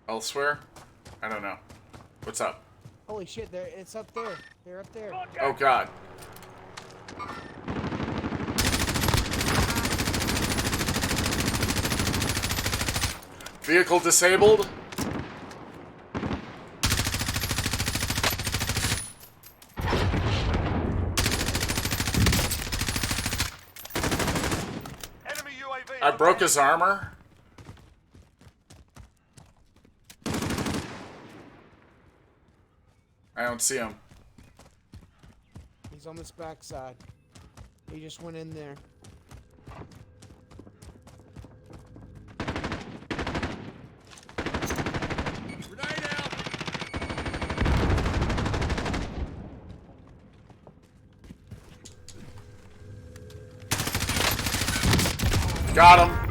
Elsewhere? I don't know. What's up? Holy shit, it's up there. They're up there. Oh god. Vehicle disabled? Enemy UAV. I broke his armor. I don't see him. He's on this backside. He just went in there. Grenade out. Got him.